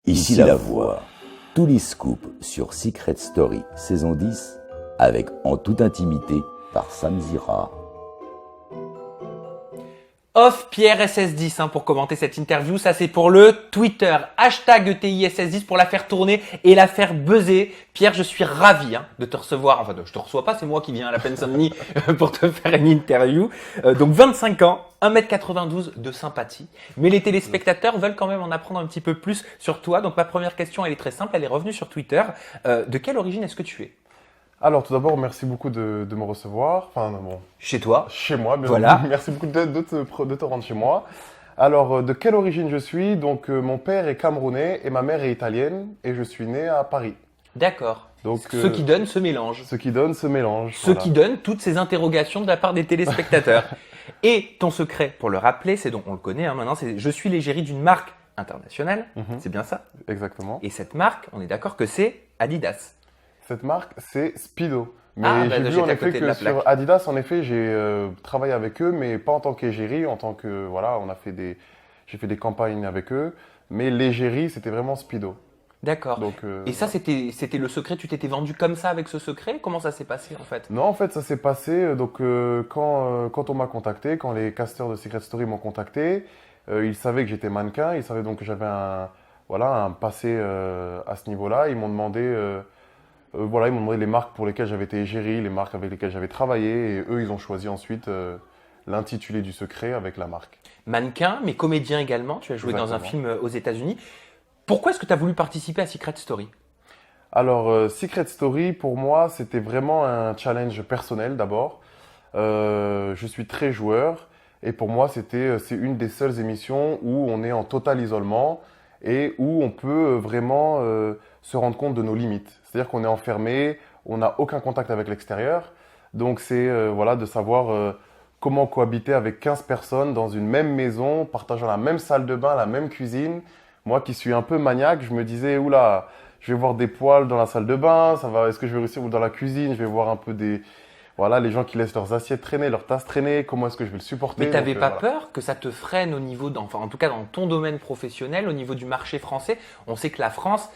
Ici la voix. Tous les scoops sur Secret Story saison 10 avec En toute intimité par Sam Zira. Off Pierre SS10 pour commenter cette interview, ça c'est pour le Twitter, hashtag ETISS10 pour la faire tourner et la faire buzzer. Pierre, je suis ravi de te recevoir, enfin je te reçois pas, c'est moi qui viens à la Seine-Saint-Denis pour te faire une interview. Donc 25 ans, 1m92 de sympathie, mais les téléspectateurs veulent quand même en apprendre un petit peu plus sur toi. Donc ma première question elle est très simple, elle est revenue sur Twitter. De quelle origine est-ce que tu es ? Alors tout d'abord, merci beaucoup de me recevoir. Enfin bon, Chez toi. chez moi, bien Voilà. Merci beaucoup de te rendre chez moi. Alors, de quelle origine je suis? Donc, mon père est camerounais et ma mère est italienne et je suis né à Paris. D'accord. Donc, Ce qui donne ce mélange. Ce qui donne ce mélange. Ce qui donne toutes ces interrogations de la part des téléspectateurs. Et ton secret, pour le rappeler, c'est donc on le connaît maintenant, c'est je suis l'égérie d'une marque internationale. C'est bien ça? Exactement. Et cette marque, on est d'accord que c'est Adidas. Cette marque, c'est Speedo. Mais j'ai vu en j'étais à effet côté de que la plaque. sur Adidas, en effet, j'ai travaillé avec eux, mais pas en tant qu'égérie, en tant que voilà, j'ai fait des campagnes avec eux, mais l'égérie, c'était vraiment Speedo. D'accord. Donc, Et ça, c'était le secret. Tu t'étais vendu comme ça avec ce secret? Comment ça s'est passé en fait? Non, en fait, ça s'est passé quand on m'a contacté, quand les casteurs de Secret Story m'ont contacté, ils savaient que j'étais mannequin, ils savaient donc que j'avais un passé à ce niveau-là. Ils m'ont demandé les marques pour lesquelles j'avais été égérie, les marques avec lesquelles j'avais travaillé, et eux, ils ont choisi ensuite l'intitulé du secret avec la marque. Mannequin, mais comédien également. Tu as joué dans un film aux États-Unis. Pourquoi est-ce que tu as voulu participer à Secret Story? Alors, Secret Story, pour moi, c'était vraiment un challenge personnel d'abord. Je suis très joueur et pour moi, c'est une des seules émissions où on est en total isolement et où on peut vraiment se rendre compte de nos limites. C'est-à-dire qu'on est enfermé, on n'a aucun contact avec l'extérieur. Donc, c'est de savoir comment cohabiter avec 15 personnes dans une même maison, partageant la même salle de bain, la même cuisine. Moi qui suis un peu maniaque, je me disais, oula, je vais voir des poils dans la salle de bain, est-ce que je vais réussir ou dans la cuisine, je vais voir un peu les gens qui laissent leurs assiettes traîner, leurs tasses traîner, comment est-ce que je vais le supporter? Mais tu n'avais pas peur que ça te freine au niveau, en tout cas dans ton domaine professionnel, au niveau du marché français? On sait que la France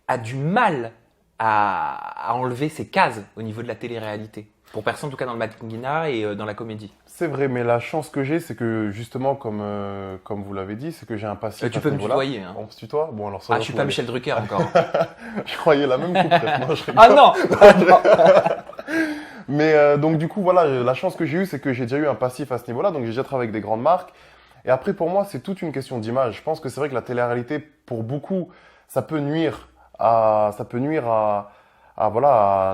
a du mal à enlever ses cases au niveau de la télé-réalité. Pour personne, en tout cas dans le mannequinat et dans la comédie. C'est vrai, mais la chance que j'ai, c'est que justement, comme vous l'avez dit, c'est que j'ai un passif. Tu peux me tutoyer. On se tutoie? Bon, alors ça. Je suis pas Michel Drucker encore. Je croyais la même coupe. Non, Ah non. Mais donc du coup, voilà, la chance que j'ai eue, c'est que j'ai déjà eu un passif à ce niveau-là. Donc j'ai déjà travaillé avec des grandes marques. Et après, pour moi, c'est toute une question d'image. Je pense que c'est vrai que la télé-réalité, pour beaucoup, ça peut nuire à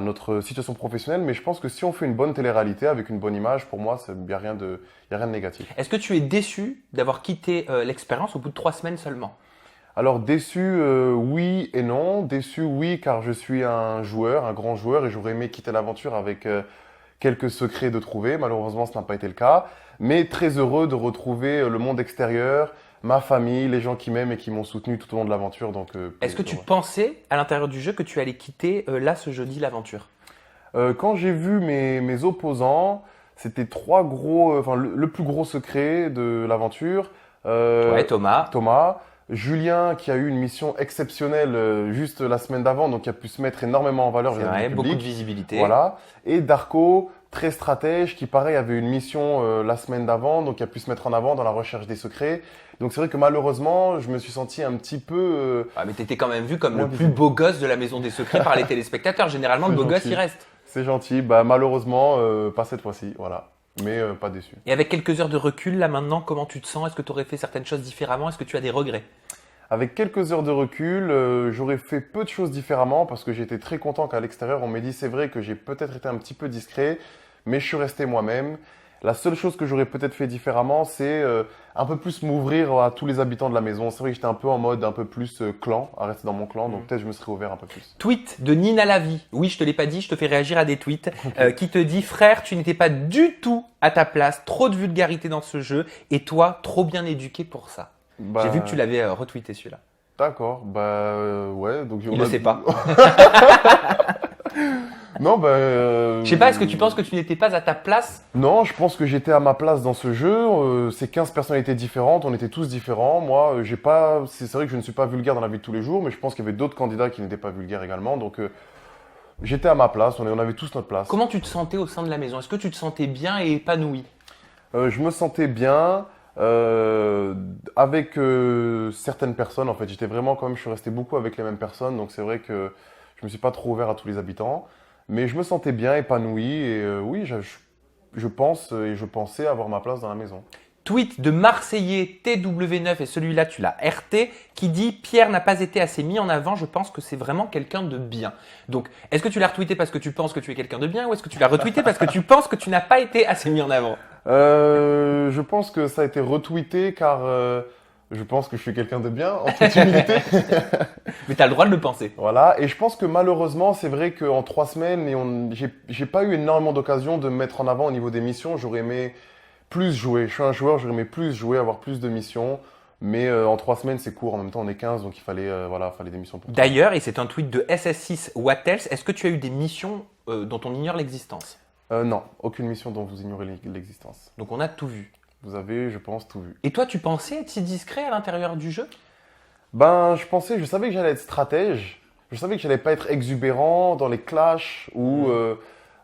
notre situation professionnelle, mais je pense que si on fait une bonne télé-réalité avec une bonne image, pour moi, il n'y a rien de négatif. Est-ce que tu es déçu d'avoir quitté l'expérience au bout de 3 semaines seulement? Alors déçu, oui et non. Déçu, oui, car je suis un grand joueur, et j'aurais aimé quitter l'aventure avec quelques secrets de trouver. Malheureusement, ce n'a pas été le cas. Mais très heureux de retrouver le monde extérieur, ma famille, les gens qui m'aiment et qui m'ont soutenu tout au long de l'aventure. Est-ce que tu pensais à l'intérieur du jeu que tu allais quitter là ce jeudi l'aventure? Quand j'ai vu mes opposants, c'était 3 gros, le plus gros secret de l'aventure. Thomas. Julien qui a eu une mission exceptionnelle juste la semaine d'avant, donc qui a pu se mettre énormément en valeur. C'est vrai, beaucoup de visibilité. Voilà. Et Darko, très stratège, qui pareil avait une mission la semaine d'avant, donc qui a pu se mettre en avant dans la recherche des secrets. Donc c'est vrai que malheureusement, je me suis senti un petit peu… mais t'étais quand même vu comme le plus beau gosse de la Maison des Secrets par les téléspectateurs. Généralement, le beau gosse, il reste. C'est gentil. Malheureusement, pas cette fois-ci, voilà. Mais pas déçu. Et avec quelques heures de recul, là maintenant, comment tu te sens? Est-ce que tu aurais fait certaines choses différemment? Est-ce que tu as des regrets? Avec quelques heures de recul, j'aurais fait peu de choses différemment parce que j'étais très content qu'à l'extérieur, on m'ait dit c'est vrai que j'ai peut-être été un petit peu discret, mais je suis resté moi-même. La seule chose que j'aurais peut-être fait différemment, c'est un peu plus m'ouvrir à tous les habitants de la maison. C'est vrai que j'étais un peu en mode un peu plus clan, à rester dans mon clan, donc peut-être je me serais ouvert un peu plus. Tweet de Nina Lavie. Oui, je te l'ai pas dit, je te fais réagir à des tweets qui te dit frère, tu n'étais pas du tout à ta place, trop de vulgarité dans ce jeu et toi, trop bien éduqué pour ça. J'ai vu que tu l'avais retweeté celui-là. D'accord, ouais. Donc Il ne sait pas. Non, Je sais pas, est-ce que tu penses que tu n'étais pas à ta place? Non, je pense que j'étais à ma place dans ce jeu. C'est 15 personnalités différentes, on était tous différents. Moi, j'ai pas. C'est vrai que je ne suis pas vulgaire dans la vie de tous les jours, mais je pense qu'il y avait d'autres candidats qui n'étaient pas vulgaires également. Donc, j'étais à ma place, on avait tous notre place. Comment tu te sentais au sein de la maison? Est-ce que tu te sentais bien et épanoui? Je me sentais bien avec certaines personnes. En fait, j'étais vraiment quand même, je suis resté beaucoup avec les mêmes personnes, donc c'est vrai que je me suis pas trop ouvert à tous les habitants, mais je me sentais bien épanoui et oui, je pense et je pensais avoir ma place dans la maison. Tweet de Marseillais TW9 et celui-là tu l'as RT qui dit Pierre n'a pas été assez mis en avant, je pense que c'est vraiment quelqu'un de bien. Donc est-ce que tu l'as retweeté parce que tu penses que tu es quelqu'un de bien ou est-ce que tu l'as retweeté parce que tu penses que tu n'as pas été assez mis en avant? Je pense que ça a été retweeté car je pense que je suis quelqu'un de bien en toute humilité. Mais tu as le droit de le penser. Voilà, et je pense que malheureusement, c'est vrai qu'en 3 semaines, j'ai pas eu énormément d'occasions de me mettre en avant au niveau des missions. J'aurais aimé plus jouer. Je suis un joueur, j'aurais aimé plus jouer, avoir plus de missions. Mais en 3 semaines, c'est court. En même temps, on est 15, donc il fallait, fallait des missions pour tout. D'ailleurs, et c'est un tweet de SS6 Wattels, est-ce que tu as eu des missions dont on ignore l'existence? Non, aucune mission dont vous ignorez l'existence. Donc on a tout vu. Vous avez, je pense, tout vu. Et toi, tu pensais être si discret à l'intérieur du jeu? Ben, je savais que j'allais être stratège. Je savais que j'allais pas être exubérant dans les clashs ou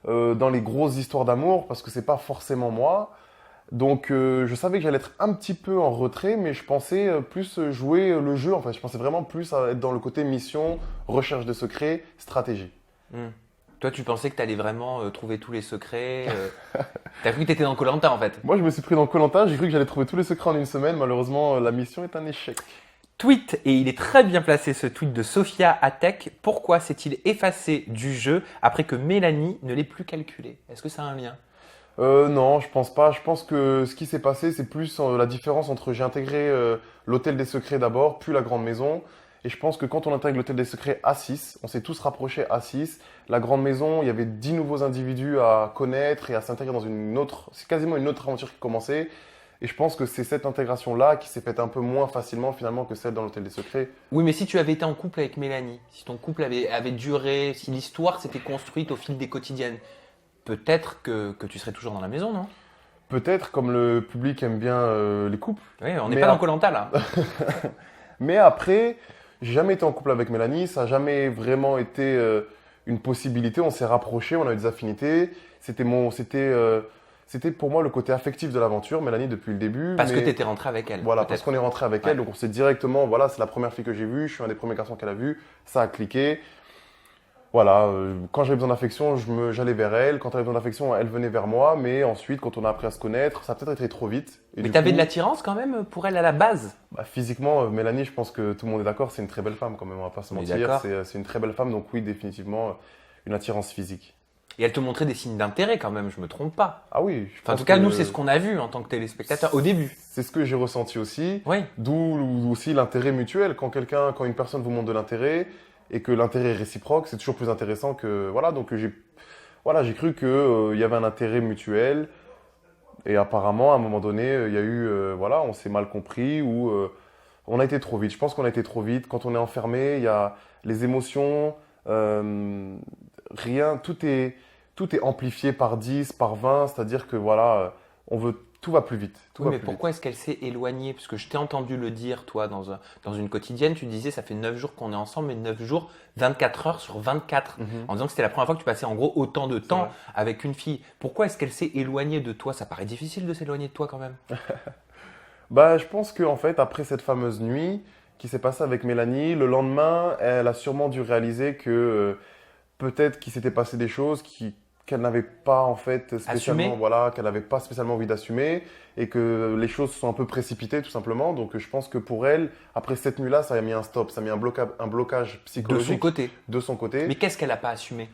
dans les grosses histoires d'amour parce que c'est pas forcément moi. Donc, je savais que j'allais être un petit peu en retrait, mais je pensais plus jouer le jeu. En fait, je pensais vraiment plus à être dans le côté mission, recherche de secrets, stratégie. Toi, tu pensais que tu allais vraiment trouver tous les secrets. T'as cru que t'étais dans koh en fait. Moi, je me suis pris dans koh, j'ai cru que j'allais trouver tous les secrets en une semaine. Malheureusement, la mission est un échec. Tweet, et il est très bien placé ce tweet de Sophia Atek. Pourquoi s'est-il effacé du jeu après que Mélanie ne l'ait plus calculé? Est-ce que ça a un lien? Non, je pense pas. Je pense que ce qui s'est passé, c'est plus la différence entre j'ai intégré l'hôtel des secrets d'abord, puis la grande maison. Et je pense que quand on intègre l'hôtel des secrets à 6, on s'est tous rapprochés à 6. La grande maison, il y avait 10 nouveaux individus à connaître et à s'intégrer dans une autre. C'est quasiment une autre aventure qui commençait. Et je pense que c'est cette intégration-là qui s'est faite un peu moins facilement finalement que celle dans l'hôtel des secrets. Oui, mais si tu avais été en couple avec Mélanie, si ton couple avait duré, si l'histoire s'était construite au fil des quotidiennes, peut-être que tu serais toujours dans la maison, non? Peut-être, comme le public aime bien les couples. Oui, on n'est pas dans koh là. Mais après, j'ai jamais été en couple avec Mélanie, ça n'a jamais vraiment été une possibilité. On s'est rapprochés, on a eu des affinités. C'était pour moi le côté affectif de l'aventure, Mélanie depuis le début. Parce que tu étais rentré avec elle. Voilà, parce qu'on est rentré avec elle, donc on s'est directement, voilà, c'est la première fille que j'ai vue, je suis un des premiers garçons qu'elle a vu, ça a cliqué. Voilà, quand j'avais besoin d'affection, j'allais vers elle. Quand elle avait besoin d'affection, elle venait vers moi. Mais ensuite, quand on a appris à se connaître, ça a peut-être été trop vite. Mais tu avais de l'attirance quand même pour elle à la base? Physiquement, Mélanie, je pense que tout le monde est d'accord, c'est une très belle femme quand même, on va pas se mentir. C'est une très belle femme, donc oui, définitivement, une attirance physique. Et elle te montrait des signes d'intérêt quand même, je me trompe pas. Ah oui. En tout cas, nous, c'est ce qu'on a vu en tant que téléspectateur au début. C'est ce que j'ai ressenti aussi. Oui. D'où aussi l'intérêt mutuel. Quand une personne vous montre de l'intérêt et que l'intérêt est réciproque, c'est toujours plus intéressant que voilà. Donc j'ai cru que il y avait un intérêt mutuel. Et apparemment, à un moment donné, il y a eu on s'est mal compris ou on a été trop vite. Je pense qu'on a été trop vite. Quand on est enfermé, il y a les émotions. Tout est amplifié par 10, par 20, c'est-à-dire que voilà, tout va plus vite. Oui, mais pourquoi est-ce qu'elle s'est éloignée? Parce que je t'ai entendu le dire, toi, dans une quotidienne, tu disais ça fait 9 jours qu'on est ensemble, mais 9 jours, 24 heures sur 24, en disant que c'était la première fois que tu passais en gros autant de temps avec une fille. Pourquoi est-ce qu'elle s'est éloignée de toi? Ça paraît difficile de s'éloigner de toi quand même. Je pense qu'en fait, après cette fameuse nuit qui s'est passée avec Mélanie, le lendemain, elle a sûrement dû réaliser que peut-être qu'il s'était passé des choses qu'elle n'avait pas en fait spécialement, qu'elle n'avait pas spécialement envie d'assumer et que les choses se sont un peu précipitées tout simplement. Donc je pense que pour elle, après cette nuit-là, ça a mis un stop, ça a mis un blocage psychologique de son côté. Mais qu'est-ce qu'elle n'a pas assumé?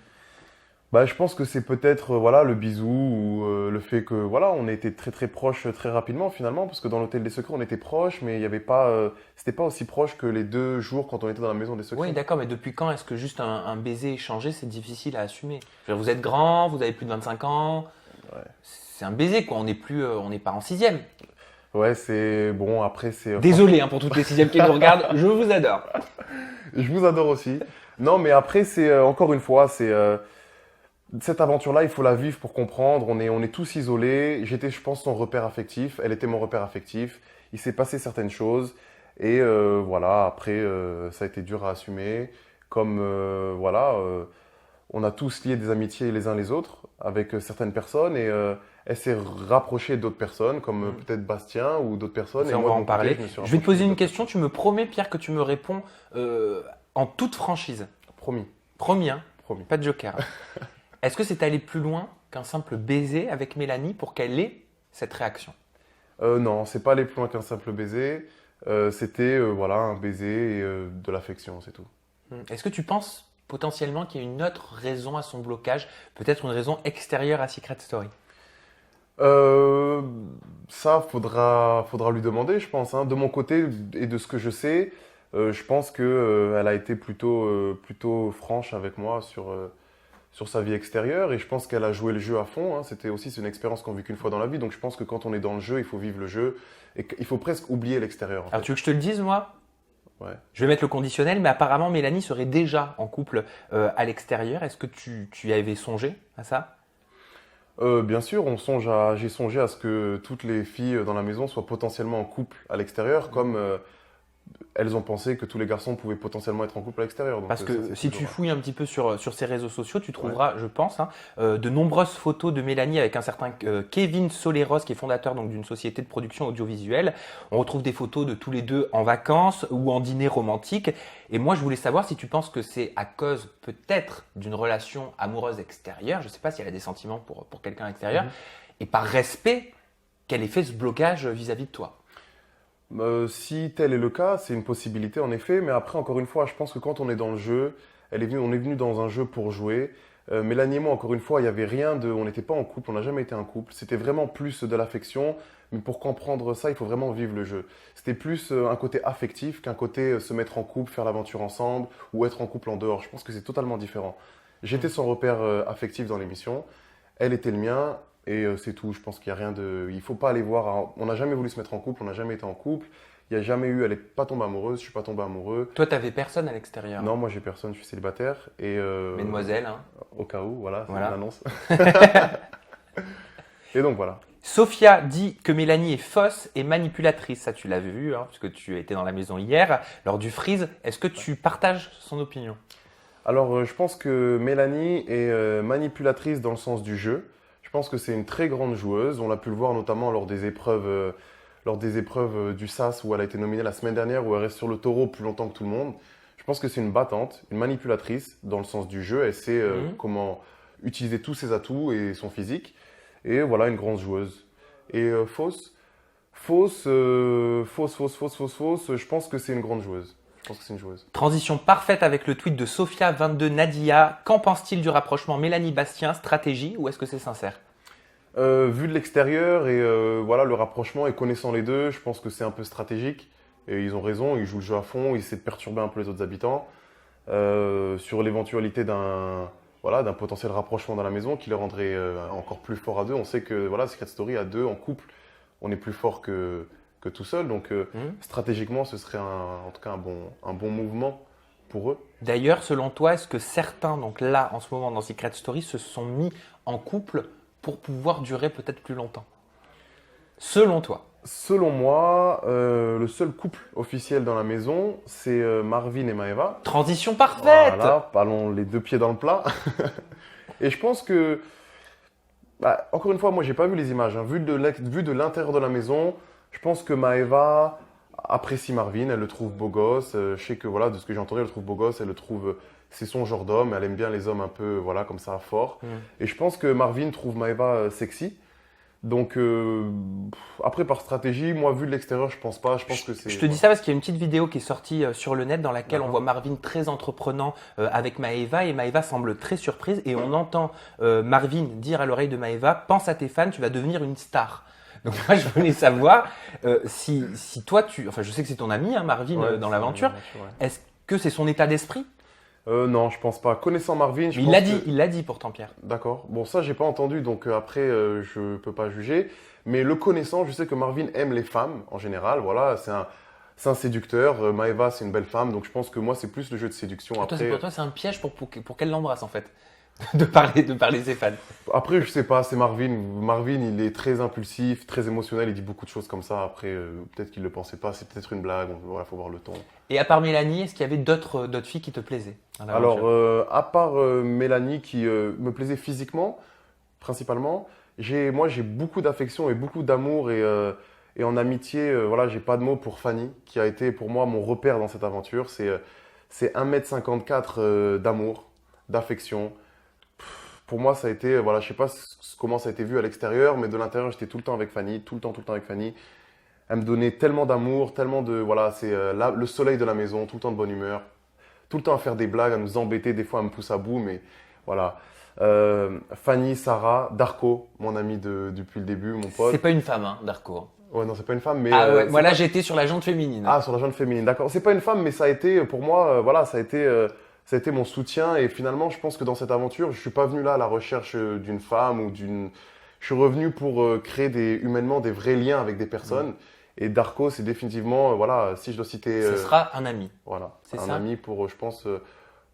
Je pense que c'est peut-être le bisou ou le fait que on a été très très proches très rapidement finalement parce que dans l'hôtel des secrets on était proches mais il y avait pas c'était pas aussi proche que les 2 jours quand on était dans la maison des secrets. Oui, d'accord, mais depuis quand est-ce que juste un baiser échangé c'est difficile à assumer? Vous êtes grand, vous avez plus de 25 ans. Ouais. C'est un baiser quoi, on n'est pas en 6e. Ouais, c'est bon après c'est Désolé pour toutes les 6e qui nous regardent, je vous adore. Je vous adore aussi. Non, mais après c'est encore une fois Cette aventure-là, il faut la vivre pour comprendre. On est tous isolés. J'étais, je pense, son repère affectif. Elle était mon repère affectif. Il s'est passé certaines choses. Et voilà, après, ça a été dur à assumer. Comme, on a tous lié des amitiés les uns les autres avec certaines personnes. Et elle s'est rapprochée d'autres personnes, comme peut-être Bastien ou d'autres personnes. Ça, et on moi, va de en mon côté, parler. me suis Je vais te poser rapproché une d'autres question. Tu me promets, Pierre, que tu me réponds en toute franchise. personnes. Promis, Promis, hein? promis. Pas de joker. Est-ce que c'est aller plus loin qu'un simple baiser avec Mélanie pour qu'elle ait cette réaction? Non, c'est pas aller plus loin qu'un simple baiser. C'était voilà, un baiser et de l'affection, c'est tout. Est-ce que tu penses potentiellement qu'il y a une autre raison à son blocage, peut-être une raison extérieure à Secret Story? Ça, faudra lui demander, je pense, hein. De mon côté et de ce que je sais, je pense que elle a été plutôt franche avec moi sur sa vie extérieure et je pense qu'elle a joué le jeu à fond, hein. C'est une expérience qu'on vit qu'une fois dans la vie, donc je pense que quand on est dans le jeu, il faut vivre le jeu et qu'il faut presque oublier l'extérieur. En Alors fait. tu veux que je te le dise, moi? Ouais. Je vais mettre le conditionnel, mais apparemment Mélanie serait déjà en couple à l'extérieur. Est-ce que tu y avais songé à ça? Bien sûr, j'ai songé à ce que toutes les filles dans la maison soient potentiellement en couple à l'extérieur, comme elles ont pensé que tous les garçons pouvaient potentiellement être en couple à l'extérieur. Donc, Parce ça, que c'est si tu toujours- fouilles un petit peu sur ses réseaux sociaux, tu trouveras, je pense, hein, de nombreuses photos de Mélanie avec un certain Kevin Soleros, qui est fondateur donc d'une société de production audiovisuelle. On retrouve des photos de tous les deux en vacances ou en dîner romantique. Et moi, je voulais savoir si tu penses que c'est à cause peut-être d'une relation amoureuse extérieure, je ne sais pas si elle a des sentiments pour quelqu'un extérieur, et par respect qu'elle ait fait ce blocage vis-à-vis de toi. Si tel est le cas, c'est une possibilité en effet, mais après, encore une fois, je pense que quand on est dans le jeu, on est venu dans un jeu pour jouer. Mélanie et moi, encore une fois, il n'y avait rien on n'était pas en couple, on n'a jamais été un couple. C'était vraiment plus de l'affection, mais pour comprendre ça, il faut vraiment vivre le jeu. C'était plus un côté affectif qu'un côté se mettre en couple, faire l'aventure ensemble ou être en couple en dehors. Je pense que c'est totalement différent. J'étais son repère affectif dans l'émission, elle était le mien. Et c'est tout, je pense qu'il n'y a rien de... Il ne faut pas aller voir... On n'a jamais voulu se mettre en couple, on n'a jamais été en couple. Il n'y a jamais eu... Elle n'est pas tombée amoureuse, je ne suis pas tombé amoureux. Toi, tu n'avais personne à l'extérieur. Non, moi j'ai personne, je suis célibataire. Et Mesdemoiselle, hein. au cas où, voilà, c'est Voilà. une annonce. Et donc voilà. Sophia dit que Mélanie est fausse et manipulatrice. Ça, tu l'as vu, hein, puisque tu étais dans la maison hier, lors du freeze. Est-ce que tu partages son opinion? Alors je pense que Mélanie est manipulatrice dans le sens du jeu. Je pense que c'est une très grande joueuse. On l'a pu le voir notamment lors des épreuves du SAS où elle a été nominée la semaine dernière, où elle reste sur le taureau plus longtemps que tout le monde. Je pense que c'est une battante, une manipulatrice dans le sens du jeu. Elle sait comment utiliser tous ses atouts et son physique. Et voilà, une grande joueuse. Et fausse, je pense que c'est une grande joueuse. Je pense que c'est une joueuse. Transition parfaite avec le tweet de Sophia22 Nadia. Qu'en pense-t-il du rapprochement Mélanie-Bastien? Stratégie ou est-ce que c'est sincère? Vu de l'extérieur et voilà le rapprochement et connaissant les deux, je pense que c'est un peu stratégique. Et ils ont raison, ils jouent le jeu à fond, ils essaient de perturber un peu les autres habitants. Sur l'éventualité d'un potentiel rapprochement dans la maison qui les rendrait encore plus forts à deux. On sait que voilà, Secret Story à deux en couple, on est plus fort que tout seul. Donc stratégiquement, ce serait en tout cas un bon mouvement pour eux. D'ailleurs, selon toi, est-ce que certains, donc là, en ce moment dans Secret Story, se sont mis en couple pour pouvoir durer peut-être plus longtemps? Selon toi? Selon moi, le seul couple officiel dans la maison, c'est Marvin et Maeva. Transition parfaite! Voilà, allons les deux pieds dans le plat. Et je pense que, encore une fois, moi, j'ai pas vu les images, hein. Vu de l'intérieur de la maison, je pense que Maeva apprécie Marvin, elle le trouve beau gosse. Je sais que, voilà, de ce que j'ai entendu, elle le trouve beau gosse, elle le trouve, c'est son genre d'homme, elle aime bien les hommes un peu, voilà, comme ça, forts. Et je pense que Marvin trouve Maeva sexy. Donc, après, par stratégie, moi, vu de l'extérieur, je pense pas. Je pense que c'est. Je te dis ça parce qu'il y a une petite vidéo qui est sortie sur le net dans laquelle on D'accord. voit Marvin très entreprenant avec Maeva et Maeva semble très surprise et on entend Marvin dire à l'oreille de Maeva: pense à tes fans, tu vas devenir une star. Donc moi je voulais savoir si toi enfin je sais que c'est ton ami hein, Marvin Ouais, dans c'est l'aventure, ouais. est-ce que c'est son état d'esprit? Non, je pense pas. Connaissant Marvin, je Mais pense il l'a dit pourtant Pierre. D'accord. Bon, ça, j'ai pas entendu, donc après, je peux pas juger. Mais le connaissant, je sais que Marvin aime les femmes en général. Voilà, c'est un séducteur. Maeva, c'est une belle femme, donc je pense que moi, c'est plus le jeu de séduction. Pour Après, toi c'est un piège pour qu'elle l'embrasse en fait. de parler de ses fans. Après, je sais pas, c'est Marvin. Marvin, il est très impulsif, très émotionnel, il dit beaucoup de choses comme ça. Après, peut-être qu'il le pensait pas, c'est peut-être une blague, voilà, faut voir le ton. Et à part Mélanie, est-ce qu'il y avait d'autres filles qui te plaisaient dans l'aventure? Alors, à part Mélanie qui me plaisait physiquement, principalement, moi j'ai beaucoup d'affection et beaucoup d'amour et en amitié, voilà, j'ai pas de mots pour Fanny, qui a été pour moi mon repère dans cette aventure. C'est 1,54 m d'amour, d'affection. Pour moi, ça a été, voilà, je sais pas comment ça a été vu à l'extérieur, mais de l'intérieur, j'étais tout le temps avec Fanny, tout le temps avec Fanny. Elle me donnait tellement d'amour, tellement de, voilà, c'est le soleil de la maison, tout le temps de bonne humeur, tout le temps à faire des blagues, à nous embêter, des fois elle me pousse à bout, mais voilà. Fanny, Sarah, Darko, mon ami depuis le début, mon pote. C'est pas une femme, hein, Darko. Ouais, non, c'est pas une femme, mais. Ah ouais, c'est moi là pas- j'étais sur la jante féminine. Ah, sur la jeune féminine, d'accord. C'est pas une femme, mais ça a été, pour moi, voilà, ça a été mon soutien. Et finalement, je pense que dans cette aventure, je suis pas venu là à la recherche d'une femme ou d'une. Je suis revenu pour créer humainement des vrais liens avec des personnes. Et Darko, c'est définitivement, voilà, si je dois citer. Ce sera un ami. Voilà, C'est un ça. ami pour, je pense,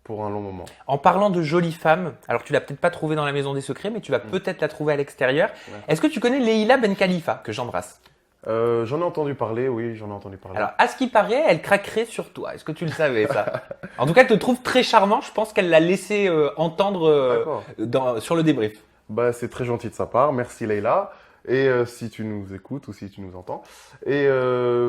pour un long moment. En parlant de jolie femme, alors tu l'as peut-être pas trouvée dans la maison des secrets, mais tu vas peut-être la trouver à l'extérieur. Ouais. Est-ce que tu connais Leïla Ben Khalifa, que j'embrasse? J'en ai entendu parler, oui, j'en ai entendu parler. Alors, à ce qui paraît, elle craquerait sur toi. Est-ce que tu le savais, ça? En tout cas, elle te trouve très charmant. Je pense qu'elle l'a laissé entendre D'accord. sur le débrief. Bah, c'est très gentil de sa part. Merci Leïla. Et si tu nous écoutes ou si tu nous entends. Et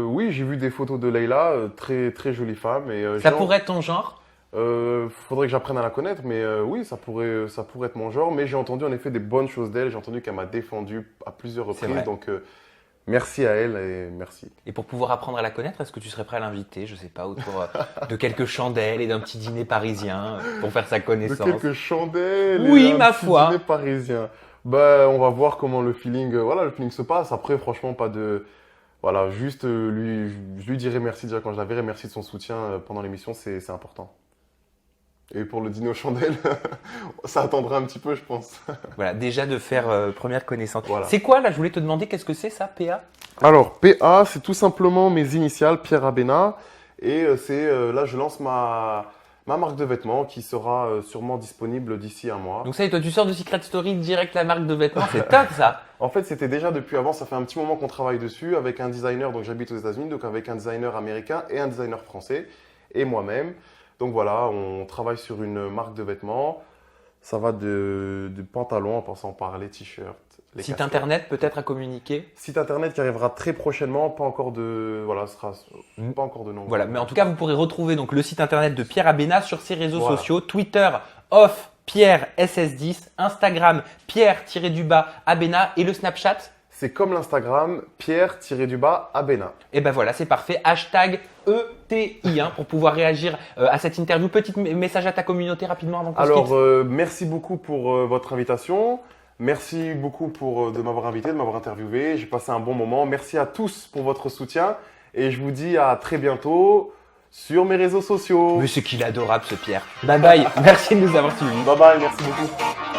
oui, j'ai vu des photos de Leïla, très très jolie femme. Et Ça pourrait être ton genre? faudrait que j'apprenne à la connaître, mais oui, ça pourrait être mon genre. Mais j'ai entendu en effet des bonnes choses d'elle. J'ai entendu qu'elle m'a défendu à plusieurs C'est reprises. vrai. Donc merci à elle et merci. Et pour pouvoir apprendre à la connaître, est-ce que tu serais prêt à l'inviter, je sais pas, autour de quelques chandelles et d'un petit dîner parisien pour faire sa De connaissance? quelques chandelles. Oui, et un ma petit foi. dîner parisien. Bah, on va voir comment le feeling, voilà, le feeling se passe. Après, franchement, pas de, voilà, juste je lui dirai merci déjà quand je la verrai, merci de son soutien pendant l'émission, c'est important. Et pour le dîner aux chandelles, ça attendra un petit peu, je pense. Voilà, déjà de faire première connaissance. Voilà. C'est quoi, là, je voulais te demander, qu'est-ce que c'est ça, PA? Alors, PA, c'est tout simplement mes initiales, Pierre Abena. Et là, je lance ma marque de vêtements qui sera sûrement disponible d'ici un mois. Donc ça y est, toi, tu sors de Secret Story direct la marque de vêtements, c'est top ça. En fait, c'était déjà depuis avant, ça fait un petit moment qu'on travaille dessus avec un designer, donc j'habite aux États-Unis, donc avec un designer américain et un designer français, et moi-même. Donc voilà, on travaille sur une marque de vêtements. Ça va de pantalons, en passant par les t-shirts, les Site casquettes. internet peut-être à communiquer. Site internet qui arrivera très prochainement, pas encore de, voilà, ce sera pas encore de nom. Voilà, mais en tout cas, vous pourrez retrouver donc le site internet de Pierre Abena sur ses réseaux Voilà. sociaux, Twitter off Pierre SS10, Instagram Pierre-Abena et le Snapchat. C'est comme l'Instagram, Pierre-Abena. Et ben voilà, c'est parfait. Hashtag ETI pour pouvoir réagir à cette interview. Petit message à ta communauté rapidement avant qu'on se Alors, quitte. merci beaucoup pour votre invitation. Merci beaucoup de m'avoir invité, de m'avoir interviewé. J'ai passé un bon moment. Merci à tous pour votre soutien. Et je vous dis à très bientôt sur mes réseaux sociaux. Mais c'est qu'il est adorable ce Pierre. Bye bye, merci de nous avoir suivis. Bye bye, merci beaucoup.